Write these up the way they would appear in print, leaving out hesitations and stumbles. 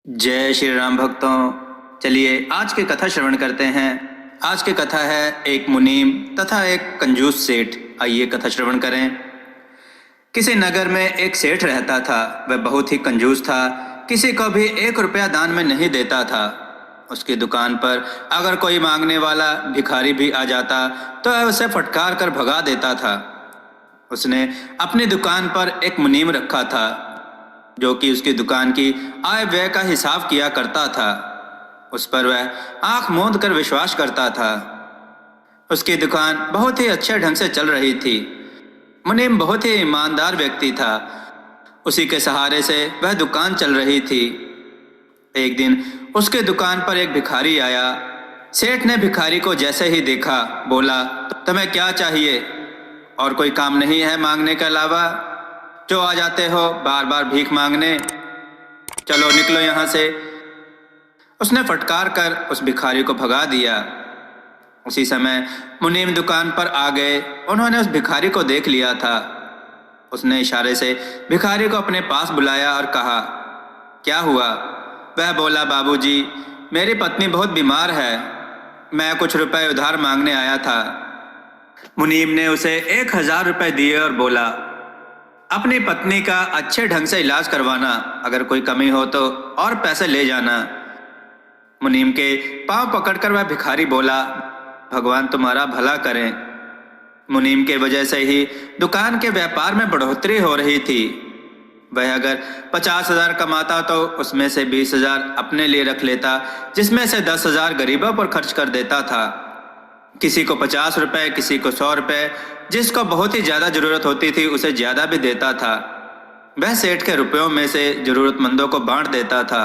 जय श्री राम भक्तों। चलिए आज की कथा श्रवण करते हैं। आज की कथा है एक मुनीम तथा एक कंजूस सेठ। आइए कथा श्रवण करें। किसी नगर में एक सेठ रहता था। वह बहुत ही कंजूस था। किसी को भी 1 रुपया दान में नहीं देता था। उसकी दुकान पर अगर कोई मांगने वाला भिखारी भी आ जाता तो वह उसे फटकार कर भगा देता था। उसने अपनी दुकान पर एक मुनीम रखा था जो कि उसकी दुकान की आय व्यय का हिसाब किया करता था। उस पर वह आंख मूंद कर विश्वास करता था। उसकी दुकान बहुत ही अच्छे ढंग से चल रही थी। मुनीम बहुत ही ईमानदार व्यक्ति था। उसी के सहारे से वह दुकान चल रही थी। एक दिन उसके दुकान पर एक भिखारी आया। सेठ ने भिखारी को जैसे ही देखा बोला, तुम्हें क्या चाहिए? और कोई काम नहीं है मांगने के अलावा? जो आ जाते हो बार बार भीख मांगने, चलो निकलो यहाँ से। उसने फटकार कर उस भिखारी को भगा दिया। उसी समय मुनीम दुकान पर आ गए। उन्होंने उस भिखारी को देख लिया था। उसने इशारे से भिखारी को अपने पास बुलाया और कहा, क्या हुआ? वह बोला, बाबूजी, मेरी पत्नी बहुत बीमार है। मैं कुछ रुपए उधार मांगने आया था। मुनीम ने उसे 1000 रुपए दिए और बोला, अपनी पत्नी का अच्छे ढंग से इलाज करवाना। अगर कोई कमी हो तो और पैसे ले जाना। मुनीम के पांव पकड़कर वह भिखारी बोला, भगवान तुम्हारा भला करें। मुनीम के वजह से ही दुकान के व्यापार में बढ़ोतरी हो रही थी। वह अगर 50,000 कमाता तो उसमें से 20,000 अपने लिए रख लेता, जिसमें से 10,000 गरीबों पर खर्च कर देता था। किसी को 50 रुपए, किसी को 100 रुपए, जिसको बहुत ही ज्यादा जरूरत होती थी उसे ज्यादा भी देता था। वह सेठ के रुपयों में से जरूरतमंदों को बांट देता था।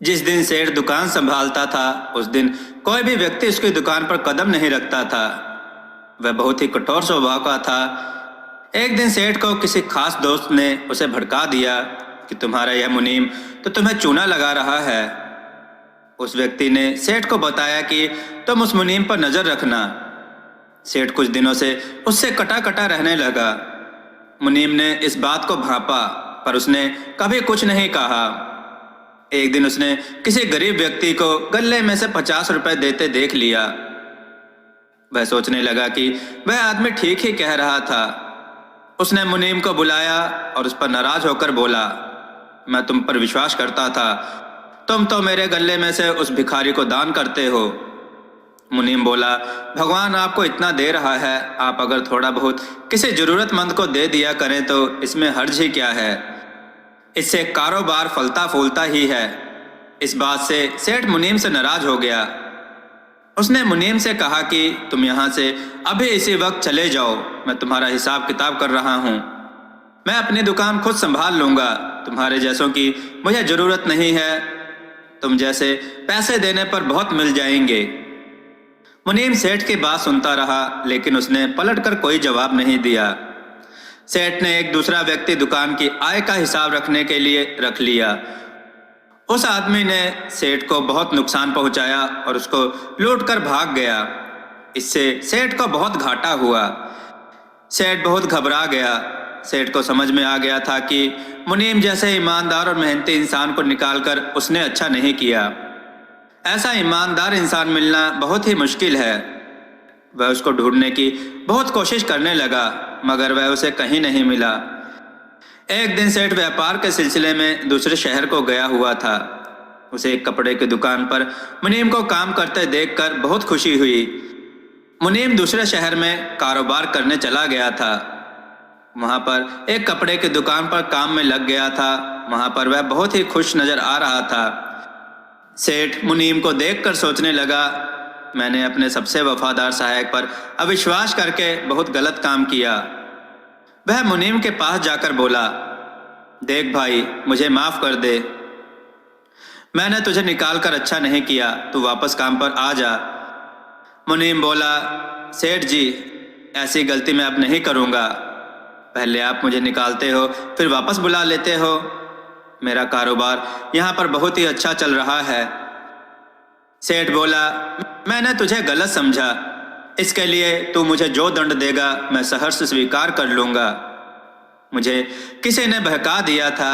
जिस दिन सेठ दुकान संभालता था उस दिन कोई भी व्यक्ति उसकी दुकान पर कदम नहीं रखता था। वह बहुत ही कठोर स्वभाव का था। एक दिन सेठ को किसी खास दोस्त ने उसे भड़का दिया कि तुम्हारा यह मुनीम तो तुम्हें चूना लगा रहा है। उस व्यक्ति ने सेठ को बताया कि तुम उस मुनीम पर नजर रखना। सेठ कुछ दिनों से उससे कटा कटा रहने लगा। मुनीम ने इस बात को भांपा पर उसने कभी कुछ नहीं कहा। एक दिन उसने किसी गरीब व्यक्ति को गल्ले में से 50 रुपए देते देख लिया। वह सोचने लगा कि वह आदमी ठीक ही कह रहा था। उसने मुनीम को बुलाया और उस पर नाराज होकर बोला, मैं तुम पर विश्वास करता था, तुम तो मेरे गल्ले में से उस भिखारी को दान करते हो। मुनीम बोला, भगवान आपको इतना दे रहा है, आप अगर थोड़ा बहुत किसी जरूरतमंद को दे दिया करें तो इसमें हर्ज ही क्या है। इससे कारोबार फलता फूलता ही है। इस बात से सेठ मुनीम से नाराज हो गया। उसने मुनीम से कहा कि तुम यहाँ से अभी इसी वक्त चले जाओ, मैं तुम्हारा हिसाब किताब कर रहा हूँ। मैं अपनी दुकान खुद संभाल लूंगा। तुम्हारे जैसों की मुझे जरूरत नहीं है। तुम जैसे पैसे देने पर बहुत मिल जाएंगे। मुनीम सेठ की बात सुनता रहा लेकिन उसने पलटकर कोई जवाब नहीं दिया। सेठ ने एक दूसरा व्यक्ति दुकान की आय का हिसाब रखने के लिए रख लिया। उस आदमी ने सेठ को बहुत नुकसान पहुंचाया और उसको लूटकर भाग गया। इससे सेठ को बहुत घाटा हुआ। सेठ बहुत घबरा गया। सेठ को समझ में आ गया था कि मुनीम जैसे ईमानदार और मेहनती इंसान को निकालकर उसने अच्छा नहीं किया। ऐसा ईमानदार इंसान मिलना बहुत ही मुश्किल है। वह उसको ढूंढने की बहुत कोशिश करने लगा मगर वह उसे कहीं नहीं मिला। एक दिन सेठ व्यापार के सिलसिले में दूसरे शहर को गया हुआ था। उसे एक कपड़े की दुकान पर मुनीम को काम करते देखकर बहुत खुशी हुई। मुनीम दूसरे शहर में कारोबार करने चला गया था। वहां पर एक कपड़े की दुकान पर काम में लग गया था। वहां पर वह बहुत ही खुश नजर आ रहा था। सेठ मुनीम को देखकर सोचने लगा, मैंने अपने सबसे वफादार सहायक पर अविश्वास करके बहुत गलत काम किया। वह मुनीम के पास जाकर बोला, देख भाई, मुझे माफ कर दे। मैंने तुझे निकालकर अच्छा नहीं किया, तू वापस काम पर आ जा। मुनीम बोला, सेठ जी, ऐसी गलती मैं अब नहीं करूंगा। पहले आप मुझे निकालते हो फिर वापस बुला लेते हो। मेरा कारोबार यहाँ पर बहुत ही अच्छा चल रहा है। सेठ बोला, मैंने तुझे गलत समझा। इसके लिए तू मुझे जो दंड देगा मैं सहर्ष स्वीकार कर लूंगा। मुझे किसी ने बहका दिया था।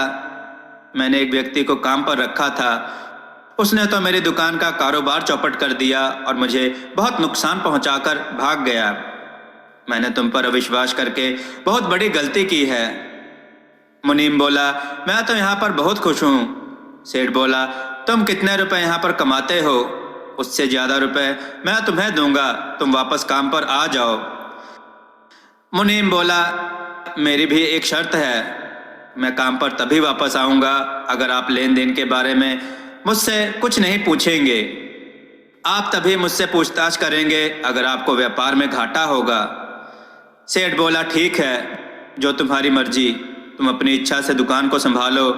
मैंने एक व्यक्ति को काम पर रखा था, उसने तो मेरी दुकान का कारोबार चौपट कर दिया और मुझे बहुत नुकसान पहुंचाकर भाग गया। मैंने तुम पर अविश्वास करके बहुत बड़ी गलती की है। मुनीम बोला, मैं तो यहाँ पर बहुत खुश हूँ। सेठ बोला, तुम कितने रुपए यहाँ पर कमाते हो? उससे ज्यादा रुपए मैं तुम्हें दूंगा, तुम वापस काम पर आ जाओ। मुनीम बोला, मेरी भी एक शर्त है, मैं काम पर तभी वापस आऊंगा अगर आप लेन देन के बारे में मुझसे कुछ नहीं पूछेंगे। आप तभी मुझसे पूछताछ करेंगे अगर आपको व्यापार में घाटा होगा। सेठ बोला, ठीक है, जो तुम्हारी मर्जी, तुम अपनी इच्छा से दुकान को संभालो।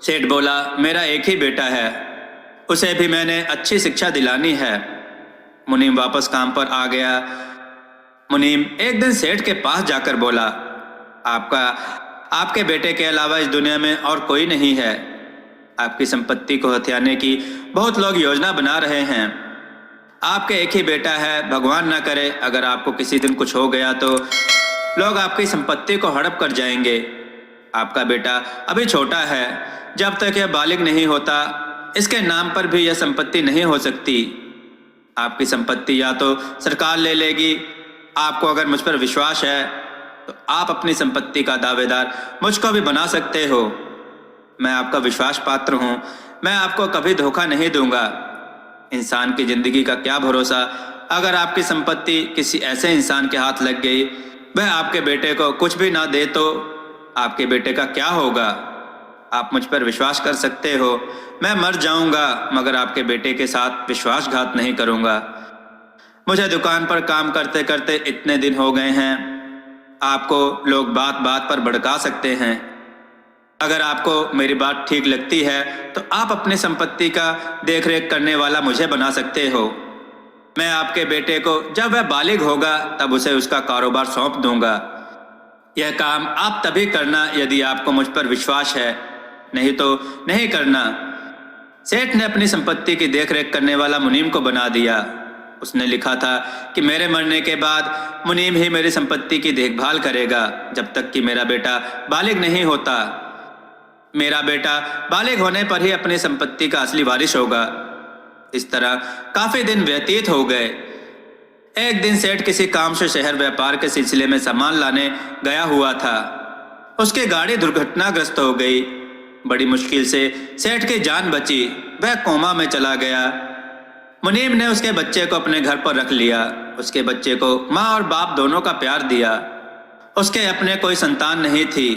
सेठ बोला, मेरा एक ही बेटा है, उसे भी मैंने अच्छी शिक्षा दिलानी है। मुनीम वापस काम पर आ गया। मुनीम एक दिन सेठ के पास जाकर बोला, आपके बेटे के अलावा इस दुनिया में और कोई नहीं है। आपकी संपत्ति को हथियाने की बहुत लोग योजना बना रहे हैं। आपके एक ही बेटा है, भगवान ना करे अगर आपको किसी दिन कुछ हो गया तो लोग आपकी संपत्ति को हड़प कर जाएंगे। आपका बेटा अभी छोटा है, जब तक यह बालिग नहीं होता इसके नाम पर भी यह संपत्ति नहीं हो सकती। आपकी संपत्ति या तो सरकार ले लेगी। आपको अगर मुझ पर विश्वास है तो आप अपनी संपत्ति का दावेदार मुझको भी बना सकते हो। मैं आपका विश्वास पात्र हूँ, मैं आपको कभी धोखा नहीं दूंगा। इंसान की जिंदगी का क्या भरोसा, अगर आपकी संपत्ति किसी ऐसे इंसान के हाथ लग गई, वह आपके बेटे को कुछ भी ना दे तो आपके बेटे का क्या होगा? आप मुझ पर विश्वास कर सकते हो, मैं मर जाऊंगा मगर आपके बेटे के साथ विश्वासघात नहीं करूंगा। मुझे दुकान पर काम करते करते इतने दिन हो गए हैं, आपको लोग बात बात पर भड़का सकते हैं। अगर आपको मेरी बात ठीक लगती है तो आप अपनी संपत्ति का देखरेख करने वाला मुझे बना सकते हो। मैं आपके बेटे को जब वह बालिग होगा तब उसे उसका कारोबार सौंप दूंगा। यह काम आप तभी करना यदि आपको मुझ पर विश्वास है, नहीं तो नहीं करना। सेठ ने अपनी संपत्ति की देखरेख करने वाला मुनीम को बना दिया। उसने लिखा था कि मेरे मरने के बाद मुनीम ही मेरी संपत्ति की देखभाल करेगा जब तक कि मेरा बेटा बालिग नहीं होता। मेरा बेटा बालिग होने पर ही अपनी संपत्ति का असली वारिस होगा। इस तरह काफी दिन व्यतीत हो गए। एक दिन सेठ किसी काम से शहर व्यापार के सिलसिले में सामान लाने गया हुआ था। उसकी गाड़ी दुर्घटनाग्रस्त हो गई। बड़ी मुश्किल से सेठ की जान बची, वह कोमा में चला गया। मुनीम ने उसके बच्चे को अपने घर पर रख लिया। उसके बच्चे को माँ और बाप दोनों का प्यार दिया। उसके अपने कोई संतान नहीं थी।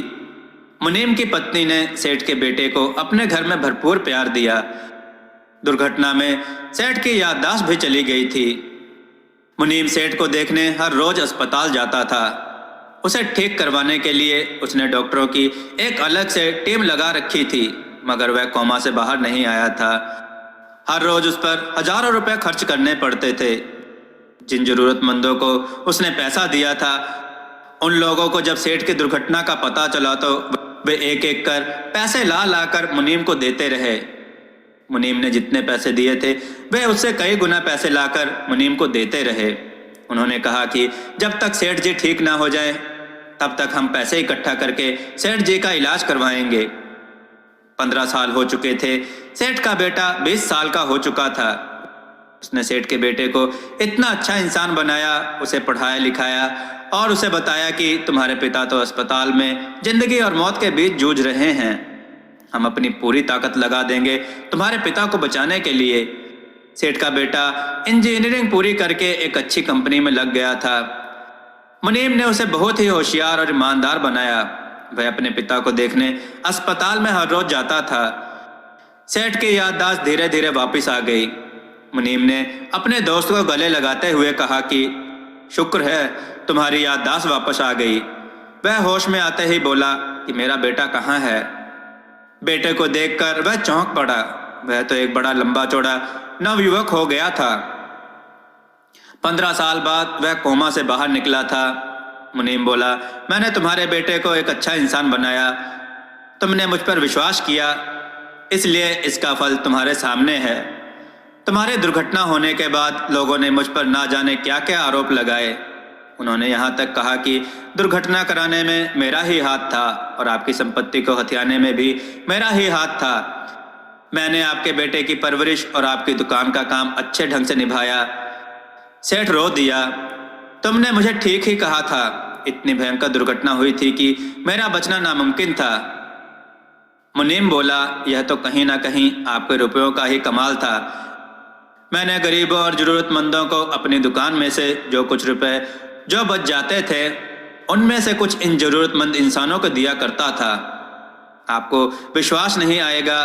मुनीम की पत्नी ने सेठ के बेटे को अपने घर में भरपूर प्यार दिया। दुर्घटना में सेठ की याददाश्त भी चली गई थी। मुनीम सेठ को देखने हर रोज अस्पताल जाता था। उसे ठीक करवाने के लिए उसने डॉक्टरों की एक अलग से टीम लगा रखी थी, मगर वह कोमा से बाहर नहीं आया था। हर रोज उस पर हजारों रुपए खर्च करने पड़ते थे। जिन जरूरतमंदों को उसने पैसा दिया था, उन लोगों को जब सेठ की दुर्घटना का पता चला तो वे एक एक कर पैसे ला ला कर मुनीम को देते रहे। मुनीम ने जितने पैसे दिए थे वे उससे कई गुना पैसे लाकर मुनीम को देते रहे। उन्होंने कहा कि जब तक सेठ जी ठीक ना हो जाए तब तक हम पैसे इकट्ठा करके सेठ जी का इलाज करवाएंगे। 15 साल हो चुके थे। सेठ का बेटा 20 साल का हो चुका था। उसने सेठ के बेटे को इतना अच्छा इंसान बनाया, उसे पढ़ाया लिखाया और उसे बताया कि तुम्हारे पिता तो अस्पताल में जिंदगी और मौत के बीच जूझ रहे हैं। हम अपनी पूरी ताकत लगा देंगे तुम्हारे पिता को बचाने के लिए। सेठ का बेटा इंजीनियरिंग पूरी करके एक अच्छी कंपनी में लग गया था। मुनीम ने उसे बहुत ही होशियार और ईमानदार बनाया। वह अपने पिता को देखने अस्पताल में हर रोज जाता था। सेठ की याददाश्त धीरे धीरे वापस आ गई। मुनीम ने अपने दोस्त को गले लगाते हुए कहा कि शुक्र है तुम्हारी याददाश्त वापस आ गई। वह होश में आते ही बोला कि मेरा बेटा कहाँ है। बेटे को देखकर वह चौंक पड़ा। वह तो एक बड़ा लंबा चौड़ा नवयुवक हो गया था। 15 साल बाद वह कोमा से बाहर निकला था। मुनीम बोला, मैंने तुम्हारे बेटे को एक अच्छा इंसान बनाया। तुमने मुझ पर विश्वास किया, इसलिए इसका फल तुम्हारे सामने है। तुम्हारी दुर्घटना होने के बाद लोगों ने मुझ पर ना जाने क्या क्या आरोप लगाए। उन्होंने यहाँ तक कहा कि दुर्घटना कराने में मेरा ही हाथ था और आपकी संपत्ति को हथियाने में भी मेरा ही हाथ था। मैंने आपके बेटे की परवरिश और आपकी दुकान का काम अच्छे ढंग से निभाया। सेठ रो दिया। तुमने मुझे ठीक ही कहा था। इतनी भयंकर दुर्घटना हुई थी कि मेरा बचना नामुमकिन था। मुनीम बोला, यह तो कहीं ना कहीं आपके रुपयों का ही कमाल था। मैंने गरीबों और जरूरतमंदों को अपनी दुकान में से जो कुछ रुपए जो बच जाते थे उनमें से कुछ इन जरूरतमंद इंसानों को दिया करता था। आपको विश्वास नहीं आएगा,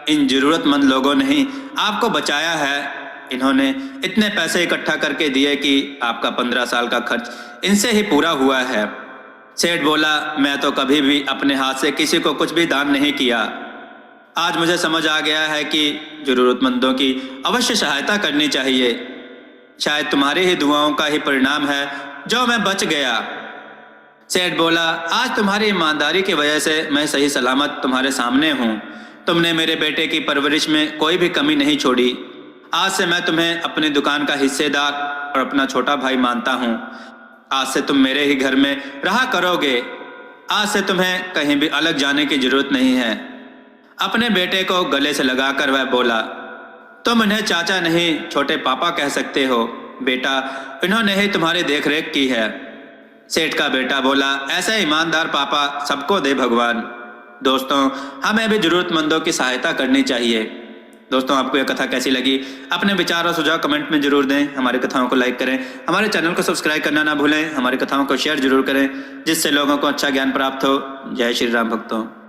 इन जरूरतमंद लोगों ने ही आपको बचाया है। इन्होंने इतने पैसे इकट्ठा करके दिए कि आपका 15 साल का खर्च इनसे ही पूरा हुआ है। सेठ बोला, मैं तो कभी भी अपने हाथ से किसी को कुछ भी दान नहीं किया। आज मुझे समझ आ गया है कि जरूरतमंदों की अवश्य सहायता करनी चाहिए। शायद तुम्हारी ही दुआओं का ही परिणाम है जो मैं बच गया। सेठ बोला, आज तुम्हारी ईमानदारी की वजह से मैं सही सलामत तुम्हारे सामने हूँ। तुमने मेरे बेटे की परवरिश में कोई भी कमी नहीं छोड़ी। आज से मैं तुम्हें अपनी दुकान का हिस्सेदार और अपना छोटा भाई मानता हूँ। आज से तुम मेरे ही घर में रहा करोगे। आज से तुम्हें कहीं भी अलग जाने की जरूरत नहीं है। अपने बेटे को गले से लगाकर वह बोला, तुम इन्हें चाचा नहीं छोटे पापा कह सकते हो। बेटा, इन्होंने ही तुम्हारी देखरेख की है। सेठ का बेटा बोला, ऐसे ईमानदार पापा सबको दे भगवान। दोस्तों, हमें भी जरूरतमंदों की सहायता करनी चाहिए। दोस्तों, आपको यह कथा कैसी लगी? अपने विचार और सुझाव कमेंट में जरूर दें। हमारी कथाओं को लाइक करें, हमारे चैनल को सब्सक्राइब करना ना भूलें। हमारी कथाओं को शेयर जरूर करें जिससे लोगों को अच्छा ज्ञान प्राप्त हो। जय श्री राम भक्तों।